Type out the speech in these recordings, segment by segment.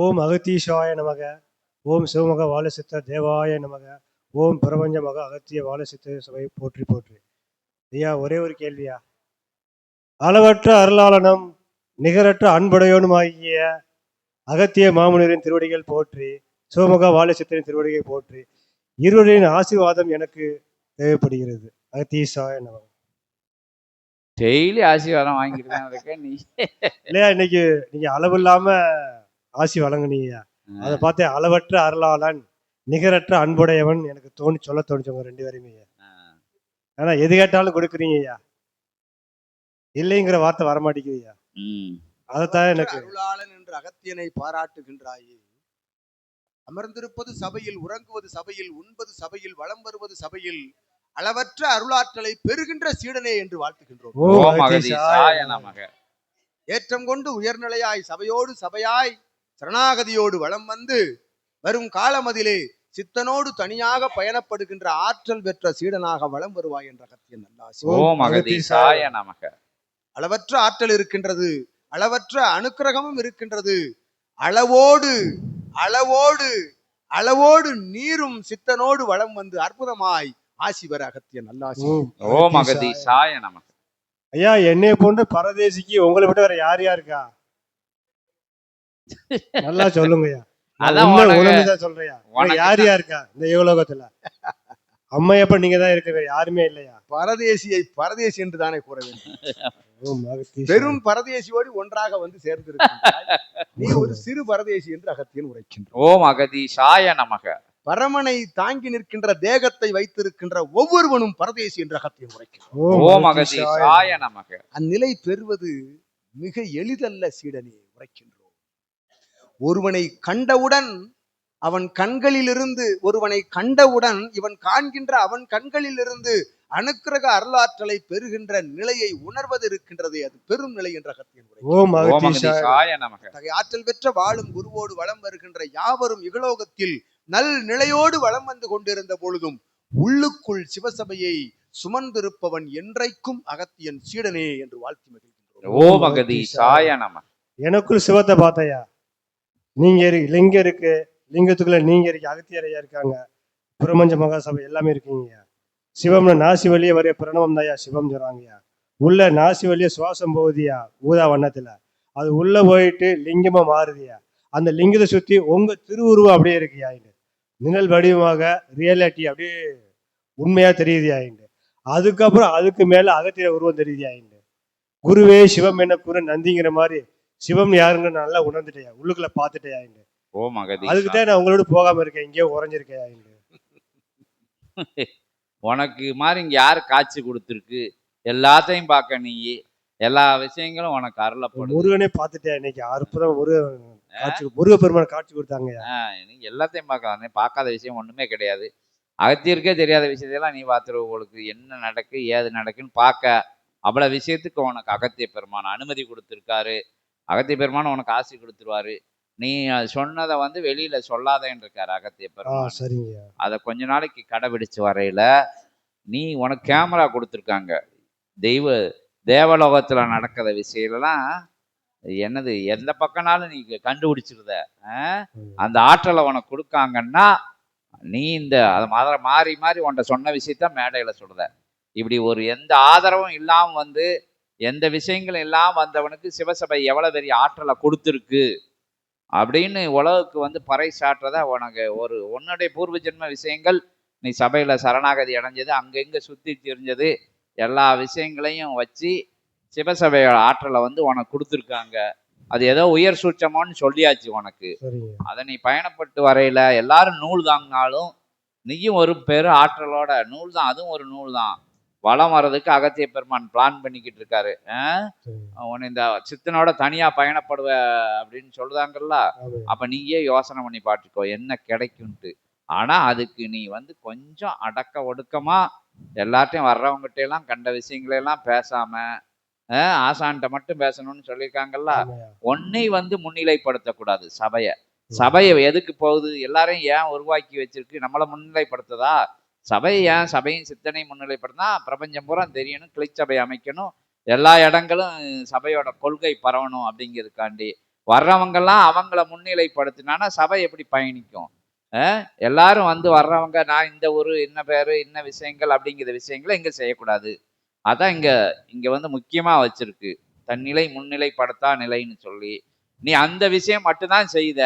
ஓம் அகத்தீஷாய நமக. ஓம் சிவமக வாழசித்த தேவாய நமக. ஓம் பிரபஞ்ச மக அகத்திய வாழசித்த சபை போற்றி போற்றி. ஐயா, ஒரே ஒரு கேள்வியா. அளவற்ற அருளாளனும் நிகரற்ற அன்புடையோனுமாகிய அகத்திய மாமுனிவரின் திருவடிகள் போற்றி, சிவமக வாழசித்தரின் திருவடிகள் போற்றி. இருவரின் ஆசீர்வாதம் எனக்கு தேவைப்படுகிறது. அகத்தீஷாய நமக. டெய்லி ஆசீர்வாதம் வாங்கிட்டு நீ இல்லையா, இன்னைக்கு நீங்க அளவு இல்லாம ஆசி வழங்குனீங்க. அதை பார்த்து அளவற்ற அருளாளன் நிகரற்ற அன்புடையவன் எனக்கு சொல்ல தோணுச்சவங்க ரெண்டு பேருமே. ஆனா எது கேட்டாலும் கொடுக்குறீங்க ஐயா, இல்லைங்கிற வார்த்தை வரமாட்டேங்குதுயா. அதைத்தான் எனக்கு அருளாளன் என்று அகத்தியனை பாராட்டுகின்றாயே. அமர்ந்திருப்பது சபையில், உறங்குவது சபையில், உண்பது சபையில், வளம் வருவது சபையில், அளவற்ற அருளாற்றலை பெறுகின்ற சீடனே என்று வாழ்த்துகின்றோம். ஏற்றம் கொண்டு உயர்நிலையாய் சபையோடு சபையாய் சரணாகதியோடு வளம் வந்து வரும் காலமதிலே சித்தனோடு தனியாக பயணப்படுகின்ற ஆற்றல் பெற்ற சீடனாக வளம் வருவாய் என்ற அகத்தியன் நல்லாசி. அளவற்ற ஆற்றல் இருக்கின்றது, அளவற்ற அனுக்கிரகமும் இருக்கின்றது. அளவோடு அளவோடு அளவோடு நீரும் சித்தனோடு வளம் வந்து அற்புதமாய் ஆசி பெற அகத்தியன் நல்லாசி. ஓம் அகதீசாய நமக. ஐயா, என்னைய போன்ற பரதேசிக்கு உங்களை விட்டு வேற யார் யாருக்கா? நல்லா சொல்லுங்கய்யா. உண்மைதான் சொல்றியா? யார் யாருக்கா இந்த யுகலோகத்துல? அம்மையப்ப நீங்க தான் இருக்க, யாருமே இல்லையா? பரதேசியை பரதேசி என்று தானே கூற வேண்டும். பெரும் பரதேசியோடு ஒன்றாக வந்து சேர்ந்திருக்கிறாய். நீ ஒரு சிறு பரதேசி என்று அகத்தியன் உரைக்கின்றான். ஓம் அகதீசாய நமக. பரமனை தாங்கி நிற்கின்ற தேகத்தை வைத்திருக்கின்ற ஒவ்வொருவனும் பரதேசி என்று அகத்தியன் உரைக்கின்றான். ஓம் அகதீசாய நமக. அந்நிலை பெறுவது மிக எளிதல்ல சீடனே உரைக்கின்றோம். ஒருவனை கண்டவுடன் அவன் கண்களிலிருந்து இவன் காண்கின்ற அவன் கண்களிலிருந்து அனுக்கிரக அருளாற்றலை பெறுகின்ற நிலையை உணர்வது இருக்கின்றதே, அது பெரும் நிலை என்ற ஆற்றல் பெற்ற வாழும் குருவோடு வளம் வருகின்ற யாவரும் இகலோகத்தில் நல் நிலையோடு வளம் வந்து கொண்டிருந்த பொழுதும் உள்ளுக்குள் சிவசபையை சுமந்திருப்பவன் என்றைக்கும் அகத்தியன் சீடனே என்று வாழ்த்தி மகிழ்கின்றோம். எனக்குள் சிவத்தை பார்த்தையா, நீங்க லிங்கம் இருக்கு, லிங்கத்துக்குள்ள நீங்க இருக்கு, அகத்தியரையா இருக்காங்க, பிரபஞ்ச மகாசபை எல்லாமே இருக்கீங்க. சிவம்னு நாசி வழியே வரைய பிரணவம் தாயா சிவம் சொல்றாங்கய்யா. உள்ள நாசி வழியே சுவாசம் போகுதியா ஊதா வண்ணத்துல, அது உள்ள போயிட்டு லிங்கமா மாறுதியா. அந்த லிங்கத்தை சுத்தி உங்க திருவுருவம் அப்படியே இருக்குயா, நிழல் வடிவமாக ரியாலிட்டி அப்படியே உண்மையா தெரியுதியா. அதுக்கப்புறம் அதுக்கு மேல அகத்திய உருவம் தெரியுதியா. குருவே சிவம் என்ன குரு நந்திங்கிற மாதிரி சிவம் யாருன்னு நல்லா உணர்ந்துட்டேயா, உள்ளுக்குள்ள பாத்துட்டேயா. அதுக்குதான் நான் உங்களோட போகாம இருக்கேன், இங்கேயே உறைஞ்சிருக்கேன். உனக்கு மாதிரி இங்க யாரு காட்சி கொடுத்துருக்கு? எல்லாத்தையும் பார்க்க நீ எல்லா விஷயங்களும் உனக்கு அருளப்படும். முருகனே பார்த்துட்டேன் இன்னைக்கு, அற்புதம். முருக பெருமான் காட்சி கொடுத்தாங்க. நீங்க எல்லாத்தையும் பார்க்கலாம், பார்க்காத விஷயம் ஒண்ணுமே கிடையாது. அகத்தியருக்கே தெரியாத விஷயத்தையெல்லாம் நீ பார்த்துருவ. உங்களுக்கு என்ன நடக்கு ஏது நடக்குன்னு பார்க்க அவ்வளவு விஷயத்துக்கு உனக்கு அகத்திய பெருமான் அனுமதி கொடுத்துருக்காரு. அகத்திய பெருமான் உனக்கு ஆசி கொடுத்துருவாரு. நீ சொன்னதை வந்து வெளியில சொல்லாதேன்னு இருக்காரு அகத்திய பெருமான். அதை கொஞ்ச நாளைக்கு கடைபிடிச்சு வரையில நீ உனக்கு கேமரா கொடுத்துருக்காங்க. தேவலோகத்துல நடக்கிற விஷயம்லாம் என்னது எந்த பக்கம்னாலும் நீ கண்டுபிடிச்சிருத. அந்த ஆற்றலை உனக்கு கொடுக்காங்கன்னா நீ இந்த அதை மாறி மாறி உன்ட சொன்ன விஷயத்த மேடையில சொல்றத. இப்படி ஒரு எந்த ஆதரவும் இல்லாம வந்து எந்த விஷயங்களும் இல்லாம வந்தவனுக்கு சிவசபை எவ்வளவு பெரிய ஆற்றலை கொடுத்துருக்கு அப்படின்னு உலகுக்கு வந்து பறை சாட்டுறத உனக்கு ஒரு உன்னுடைய பூர்வ ஜென்ம விஷயங்கள். நீ சபையில சரணாகதி அடைஞ்சது, அங்கங்க சுத்தி தெரிஞ்சது, எல்லா விஷயங்களையும் வச்சு சிவசபையோட ஆற்றலை வந்து உனக்கு கொடுத்துருக்காங்க. அது ஏதோ உயர் சூட்சமான்னு சொல்லியாச்சு உனக்கு. அதை நீ பயணப்பட்டு வரையில எல்லாரும் நூல் தாங்கினாலும் நீயும் ஒரு பெரு ஆற்றலோட நூல் தான், அதுவும் ஒரு நூல் தான். வளம் வர்றதுக்கு அகத்திய பெருமான் பிளான் பண்ணிக்கிட்டு இருக்காரு. உன்னை இந்த சித்தனோட தனியா பயணப்படுவ அப்படின்னு சொல்லுதாங்கல்ல, அப்ப நீயே யோசனை பண்ணி பார்த்துக்கோ என்ன கிடைக்கும்ட்டு. ஆனா அதுக்கு நீ வந்து கொஞ்சம் அடக்க ஒடுக்கமா எல்லாத்தையும் வர்றவங்ககிட்ட எல்லாம் கண்ட விஷயங்களெல்லாம் பேசாம ஆசான்ட்ட மட்டும் பேசணும்னு சொல்லியிருக்காங்கல்ல. ஒன்னை வந்து முன்னிலைப்படுத்தக்கூடாது சபையை எதுக்கு போகுது? எல்லாரையும் ஏன் உருவாக்கி வச்சிருக்கு? நம்மளை முன்னிலைப்படுத்துதா? சபையை ஏன் சபையும் சித்தனையும் முன்னிலைப்படுத்தினா பிரபஞ்சம் பூரா தெரியணும், கிளை சபை அமைக்கணும், எல்லா இடங்களும் சபையோட கொள்கை பரவணும் அப்படிங்கிறதுக்காண்டி. வர்றவங்கெல்லாம் அவங்கள முன்னிலைப்படுத்தினானா சபை எப்படி பயணிக்கும்? எல்லாரும் வந்து வர்றவங்க நான் இந்த ஒரு இன்ன பேரு இன்ன விஷயங்கள் அப்படிங்கிற விஷயங்களை இங்க செய்யக்கூடாது. அதான் இங்க இங்க வந்து முக்கியமா வச்சிருக்கு. தன்னிலை முன்னிலைப்படுத்தா நிலைன்னு சொல்லி நீ அந்த விஷயம் மட்டும்தான் செய்த,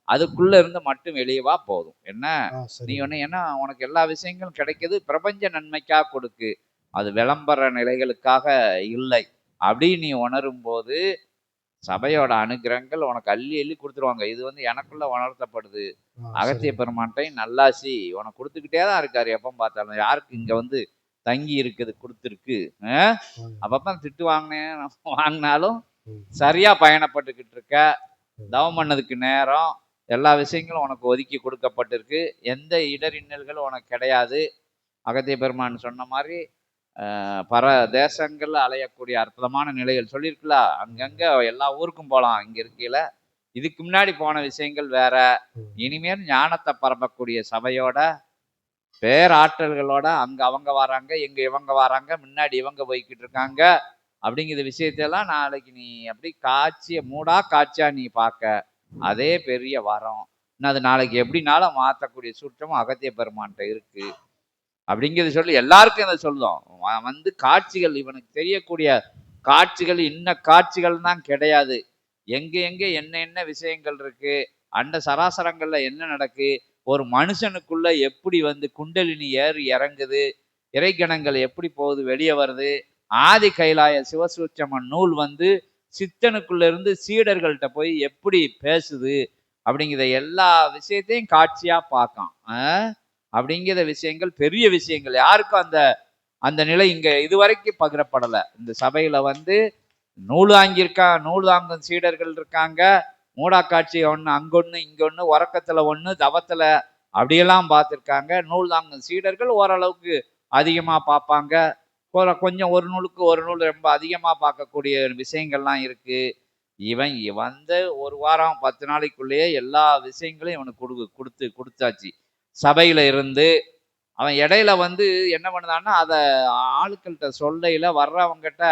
அதுக்குள்ள இருந்து மட்டும் வெளியே வா போதும். என்ன நீ சரி. ஒண்ணு ஏன்னா உனக்கு எல்லா விஷயங்களும் கிடைக்குது பிரபஞ்ச நன்மைக்காக கொடுக்கு. அது விளம்பர நிலைகளுக்காக இல்லை அப்படின்னு நீ உணரும் போது சபையோட அனுகிரகங்கள் உனக்கு அள்ளி அள்ளி கொடுத்துருவாங்க. இது வந்து எனக்குள்ள உணர்த்தப்படுது. அகத்திய சரி. பெருமான்ட்டை நல்லாசி உனக்கு கொடுத்துக்கிட்டே தான் இருக்காரு. எப்போ பார்த்தாலும் யாருக்கு இங்க வந்து தங்கி இருக்குது கொடுத்துருக்கு. அப்பப்ப திட்டு வாங்கினாலும் ம். சரியா பயணப்பட்டுக்கிட்டு இருக்க. ம். தவம் பண்ணதுக்கு நேரம் எல்லா விஷயங்களும் உனக்கு ஒதுக்கி கொடுக்கப்பட்டிருக்கு. எந்த இடரின்னல்களும் உனக்கு கிடையாது. அகத்திய பெருமான் சொன்ன மாதிரி பர தேசங்கள்ல அலையக்கூடிய அற்புதமான நிலைகள் சொல்லியிருக்குல்ல. அங்கங்க எல்லா ஊருக்கும் போகலாம் இங்க இருக்கையில. இதுக்கு முன்னாடி போன விஷயங்கள் வேற. இனிமேல் ஞானத்தை பரப்பக்கூடிய சபையோட பேராற்றல்களோட அங்க அவங்க வராங்க, இங்க இவங்க வராங்க, முன்னாடி இவங்க போய்கிட்டு இருக்காங்க அப்படிங்கிற விஷயத்தையெல்லாம் நாளைக்கு நீ அப்படி மூடா காட்சியா நீ பார்க்க அதே பெரிய வரம். இன்னும் அது நாளைக்கு எப்படினாலும் மாற்றக்கூடிய சூற்றமும் அகத்திய பெருமான்கிட்ட இருக்கு அப்படிங்கிறது சொல்லி எல்லாருக்கும் இதை சொல்லும். வந்து காட்சிகள் இவனுக்கு தெரியக்கூடிய காட்சிகள் இன்ன காட்சிகள் தான் கிடையாது. எங்க எங்க என்ன என்ன விஷயங்கள் இருக்கு, அண்ட சராசரங்கள்ல என்ன நடக்கு, ஒரு மனுஷனுக்குள்ள எப்படி வந்து குண்டலினி ஏறி இறங்குது, இறைகணங்கள் எப்படி போகுது வெளியே வருது, ஆதி கைலாய சிவசூட்சம நூல் வந்து சித்தனுக்குள்ள இருந்து சீடர்கள்ட்ட போய் எப்படி பேசுது அப்படிங்கிற எல்லா விஷயத்தையும் காட்சியா பார்க்கான். அப்படிங்கிற விஷயங்கள் பெரிய விஷயங்கள். யாருக்கும் அந்த அந்த நிலை இங்க இதுவரைக்கும் பகிரப்படலை. இந்த சபையில வந்து நூல் தாங்கும் சீடர்கள் இருக்காங்க. மூடாக்காட்சி ஒண்ணு அங்கொன்னு இங்கொன்னு உறக்கத்துல ஒண்ணு தவத்துல அப்படியெல்லாம் பார்த்துருக்காங்க. நூல் தாங்கும் சீடர்கள் ஓரளவுக்கு அதிகமா பார்ப்பாங்க. கொஞ்சம் ஒரு நூலுக்கு ஒரு நூல் ரொம்ப அதிகமா பார்க்கக்கூடிய விஷயங்கள்லாம் இருக்கு. இவன் வந்து ஒரு வாரம் 10 நாளைக்குள்ளேயே எல்லா விஷயங்களையும் இவனுக்கு கொடுத்தாச்சு. சபையில இருந்து அவன் இடையில வந்து என்ன பண்ணுதான்னா அதை ஆட்கள்கிட்ட சொல்லையில வர்றவங்கிட்ட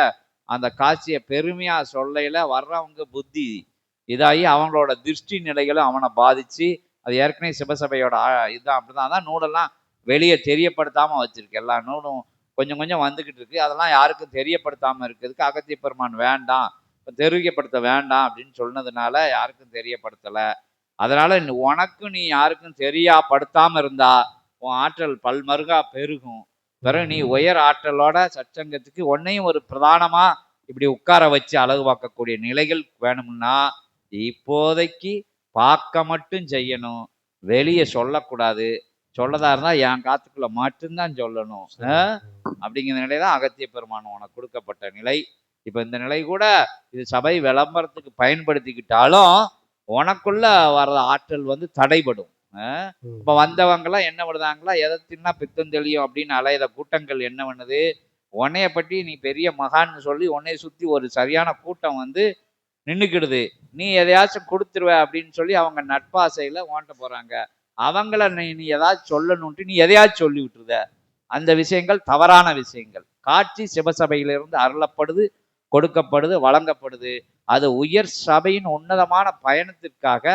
அந்த காட்சியை பெருமையா சொல்லையில வர்றவங்க புத்தி இதாகி அவங்களோட திருஷ்டி நிலைகளும் அவனை பாதிச்சு அது ஏற்கனவே சிவசபையோட இதுதான் அப்படிதான். அதான் நூலெல்லாம் வெளியே தெரியப்படுத்தாம வச்சிருக்கு. எல்லா நூலும் கொஞ்சம் கொஞ்சம் வந்துகிட்டு இருக்கு. அதெல்லாம் யாருக்கும் தெரியப்படுத்தாம இருக்கிறதுக்கு அகத்திய பெருமான் வேண்டாம், தெரியப்படுத்த வேண்டாம் அப்படின்னு சொன்னதுனால யாருக்கும் தெரியப்படுத்தலை. அதனால உனக்கும் நீ யாருக்கும் தெரியப்படுத்தாம இருந்தா உன் ஆற்றல் பல்மருகா பெருகும். பிறகு நீ உயர் ஆற்றலோட சச்சங்கத்துக்கு உன்னையும் ஒரு பிரதானமா இப்படி உட்கார வச்சு அழகு பார்க்கக்கூடிய நிலைகள் வேணும்னா இப்போதைக்கு பார்க்க மட்டும் செய்யணும், வெளியே சொல்லக்கூடாது. சொல்லதா இருந்தா என் காத்துக்குள்ள மட்டும்தான் சொல்லணும். அப்படிங்கிற நிலைதான் அகத்திய பெருமான் உனக்கு கொடுக்கப்பட்ட நிலை. இப்ப இந்த நிலை கூட இது சபை விளம்பரத்துக்கு பயன்படுத்திக்கிட்டாலும் உனக்குள்ள வர்ற ஆற்றல் வந்து தடைபடும். இப்ப வந்தவங்கெல்லாம் என்ன பண்ணுதாங்களா, எதை தின்னா பித்தம் தெளியும் அப்படின்னு அலையிற கூட்டங்கள் என்ன பண்ணுது, உன்னைய பற்றி நீ பெரிய மகான்னு சொல்லி உன்னைய சுத்தி ஒரு சரியான கூட்டம் வந்து நின்றுக்கிடுது. நீ எதையாச்சும் கொடுத்துருவ அப்படின்னு சொல்லி அவங்க நட்பாசையில ஓட்ட போறாங்க. அவங்கள நீ ஏதாச்சும் சொல்லணும்ட்டு நீ எதையாச்சும் சொல்லி விட்டுருத. அந்த விஷயங்கள் தவறான விஷயங்கள். காட்சி சிவசபையிலிருந்து அருளப்படுது, கொடுக்கப்படுது, வழங்கப்படுது. அது உயர் சபையின் உன்னதமான பயணத்திற்காக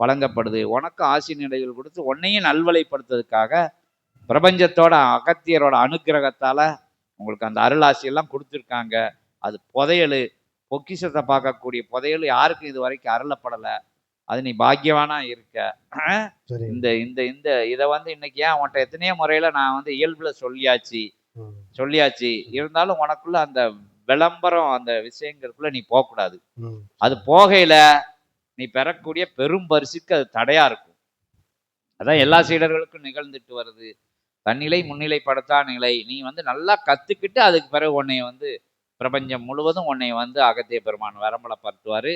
வழங்கப்படுது. உனக்கு ஆசி நிலைகள் கொடுத்து உன்னையும் நல்வழிப்படுத்துறதுக்காக பிரபஞ்சத்தோட அகத்தியரோட அனுக்கிரகத்தால உங்களுக்கு அந்த அருளாசியெல்லாம் கொடுத்துருக்காங்க. அது புதையல், பொக்கிஷத்தை பார்க்கக்கூடிய புதையல் யாருக்கும் இது வரைக்கும் அருளப்படலை. அது நீ பாக்கியவானா இருக்க. இந்த இந்த இந்த இதை வந்து இன்னைக்கு ஏன் உன்ட்ட எத்தனையோ முறையில நான் வந்து இயல்புல சொல்லியாச்சு. இருந்தாலும் உனக்குள்ள அந்த விளம்பரம் அந்த விஷயங்களுக்குள்ள நீ போகக்கூடாது. அது போகையில நீ பெறக்கூடிய பெரும் பரிசுக்கு அது தடையா இருக்கும். அதான் எல்லா சீடர்களுக்கும் நிகழ்ந்துட்டு வருது. தன்னிலை முன்னிலைப்படுத்தா நிலை. நீ வந்து நல்லா கத்துக்கிட்டு அதுக்கு பிறகு உன்னை வந்து பிரபஞ்சம் முழுவதும் உன்னை வந்து அகத்திய பெருமான் வரம்பலப்படுத்துவாரு.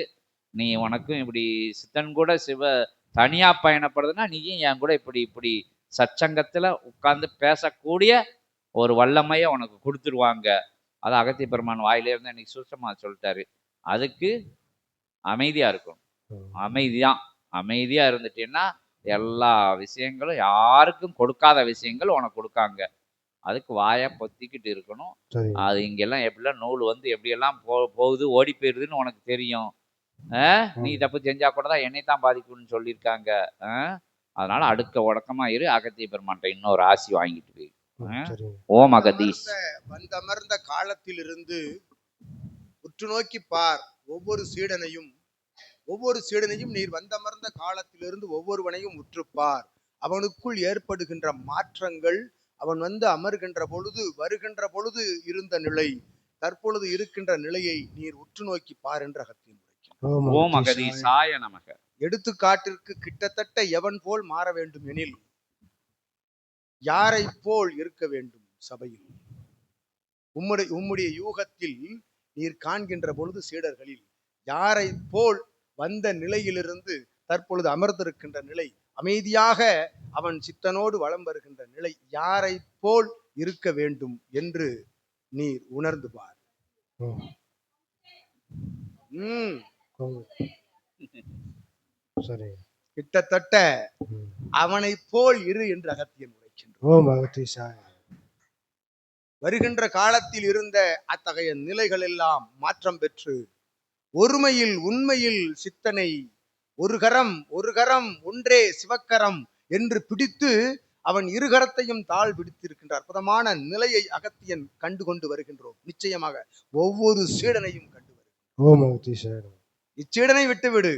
நீ உனக்கும் இப்படி சித்தன் கூட தனியா பயணப்படுதுன்னா நீயும் என் கூட இப்படி இப்படி சச்சங்கத்துல உட்கார்ந்து பேசக்கூடிய ஒரு வல்லமையை உனக்கு கொடுத்துருவாங்க. அது அகத்திய பெருமான் வாயிலே இருந்து இன்னைக்கு சுத்தமா சொல்லிட்டாரு. அதுக்கு அமைதியா இருக்கும். அமைதியா இருந்துட்டீங்கன்னா எல்லா விஷயங்களும் யாருக்கும் கொடுக்காத விஷயங்கள் உனக்கு கொடுக்காங்க. அதுக்கு வாயை பொத்திக்கிட்டு இருக்கணும். அது இங்கெல்லாம் எப்படிலாம் நூல் வந்து எப்படியெல்லாம் போகுது ஓடி போயிடுதுன்னு உனக்கு தெரியும். நீ தப்பு செஞ்சா கூட தான் என்னை தான் பாதிக்கும்னு சொல்லியிருக்காங்க. அதனால அடுக்க ஒடக்கமா இரு. அகத்திய பெருமான்ட்ட இன்னொரு ஆசி வாங்கிட்டு போய். சரிங்க. ஓம் அகதீஷ். வந்தமர்ந்த காலத்திலிருந்து உற்று நோக்கி பார். ஒவ்வொரு சீடனையும் நீர் வந்தமர்ந்த காலத்திலிருந்து ஒவ்வொருவனையும் உற்றுப்பார். அவனுக்குள் ஏற்படுகின்ற மாற்றங்கள், அவன் வந்து அமர்கின்ற பொழுது வருகின்ற பொழுது இருந்த நிலை, தற்பொழுது இருக்கின்ற நிலையை நீர் உற்று நோக்கி பார் என்ற அகத்தியன் உரைக்கின்றார். ஓம் அகதீஷாய நமக. எடுத்துக்காட்டிற்கு கிட்டத்தட்ட எவன் போல் மாற வேண்டும் எனில் யாரை போல் இருக்க வேண்டும் சபையில்? உம்முடைய யூகத்தில் நீர் காண்கின்ற பொழுது சீடர்களில் யாரை போல் வந்த நிலையிலிருந்து தற்பொழுது அமர்ந்திருக்கின்ற நிலை, அமைதியாக அவன் சித்தனோடு வலம் வருகின்ற நிலை, யாரை போல் இருக்க வேண்டும் என்று நீர் உணர்ந்து பார். கிட்டத்தட்ட அவனை போல் இரு என்று அகத்தியன் உரைக்கின்றான். வருகின்ற காலத்தில் இருந்த அத்தகைய நிலைகள் எல்லாம் மாற்றம் பெற்று ஒருமையில் உண்மையில் சித்தனை ஒரு கரம் ஒன்றே சிவக்கரம் என்று பிடித்து அவன் இருகரத்தையும் தாழ் பிடித்திருக்கின்ற அற்புதமான நிலையை அகத்தியன் கண்டு கொண்டு வருகின்றோம். நிச்சயமாக ஒவ்வொரு சீடனையும் கண்டு வருகின்றோம். இச்சீடனை விட்டுவிடு,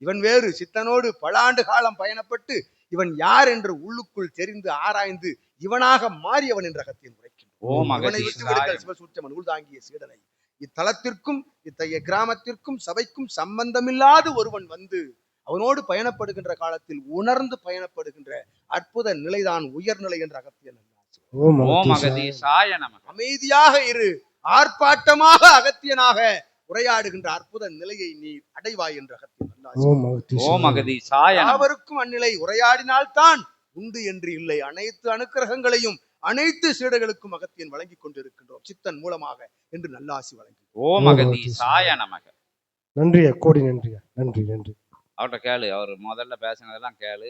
இவன் வேறு. சித்தனோடு பல ஆண்டு காலம் பயணப்பட்டு இவன் யார் என்று உள்ளுக்குள் தெரிந்து ஆராய்ந்து இவனாக மாறியவன் என்ற அகத்தியன் உரைக்கின்றோம். இவனை விட்டு விடுங்கள் சிவசூட்சமன் உள்தாங்கிய சீடனை. இத்தலத்திற்கும் இத்தகைய கிராமத்திற்கும் சபைக்கும் சம்பந்தமில்லாத ஒருவன் வந்து அவனோடு பயணப்படுகின்ற காலத்தில் உணர்ந்து பயணப்படுகின்ற அற்புத நிலைதான் உயர்நிலை என்ற அகத்தியன். அமைதியாக இரு, ஆர்ப்பாட்டமாக அகத்தியனாக உரையாடுகின்ற அற்புத நிலையை நீ அடைவாய் என்ற அகத்தியன். யாவருக்கும் அந்நிலை உரையாடினால்தான் உண்டு என்று இல்லை. அனைத்து அனுக்கிரகங்களையும் அனைத்து சீடர்களுக்கும் அகத்தியன் வழங்கி கொண்டிருக்கின்றோம் சித்தன் மூலமாக என்று நல்லாசி வழங்கி. ஓம் அகதீஷாய நமக. நன்றியா, கோடி நன்றியா. நன்றி. அவர்கிட்ட கேளு, அவர் முதல்ல பேசினதெல்லாம் கேளு.